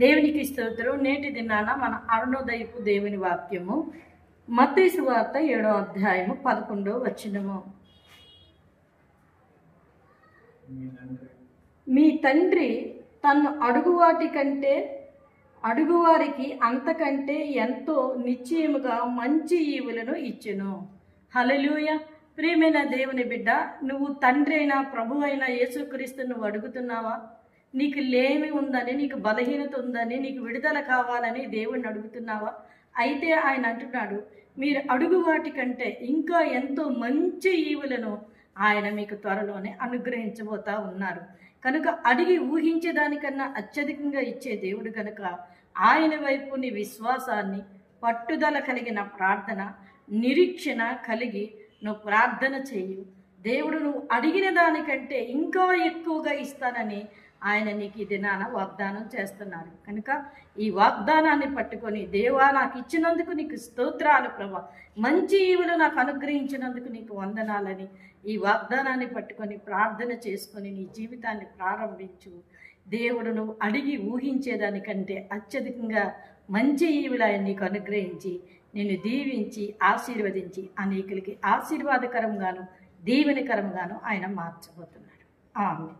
దేవునికి స్తోత్రం. నేటి దినాన మన అరుణోదయపు దేవుని వాక్యము మత్తయి సువార్త 7వ అధ్యాయము 11వ వచనము. మీ తండ్రి తన్ను అడుగువారికి అంతకంటే ఎంతో నిశ్చయముగా మంచి ఈవులను ఇచ్చెను. హల్లెలూయా. ప్రియమైన దేవుని బిడ్డ, నువ్వు తండ్రి అయినా ప్రభు అయినా యేసుక్రీస్తు నువ్వు అడుగుతున్నావా? నీకు లేమి ఉందని, నీకు బలహీనత ఉందని, నీకు విడుదల కావాలని దేవుణ్ణి అడుగుతున్నావా? అయితే ఆయన అంటున్నాడు, మీరు అడుగు వాటి కంటే ఇంకా ఎంతో మంచి ఈవులను ఆయన మీకు త్వరలోనే అనుగ్రహించబోతా ఉన్నారు. కనుక అడిగి ఊహించేదానికన్నా అత్యధికంగా ఇచ్చే దేవుడు కనుక ఆయన వైపు నీ విశ్వాసాన్ని, పట్టుదల కలిగిన ప్రార్థన, నిరీక్షణ కలిగి నువ్వు ప్రార్థన చేయు. దేవుడు నువ్వు అడిగిన దానికంటే ఇంకా ఎక్కువగా ఇస్తానని ఆయన నీకు ఈ దినాన వాగ్దానం చేస్తున్నారు. కనుక ఈ వాగ్దానాన్ని పట్టుకొని, దేవా నాకు ఇచ్చినందుకు నీకు స్తోత్రాలు ప్రభా, మంచి ఈవులు నాకు అనుగ్రహించినందుకు నీకు వందనాలని ఈ వాగ్దానాన్ని పట్టుకొని ప్రార్థన చేసుకొని నీ జీవితాన్ని ప్రారంభించు. దేవుడు నువ్వు అడిగి ఊహించేదానికంటే అత్యధికంగా మంచి ఈవులు ఆయన నీకు అనుగ్రహించి నిన్ను దీవించి ఆశీర్వదించి అనేకులకి ఆశీర్వాదకరంగాను దీవెనకరంగాను ఆయన మార్చబోతున్నాడు. ఆమేన్.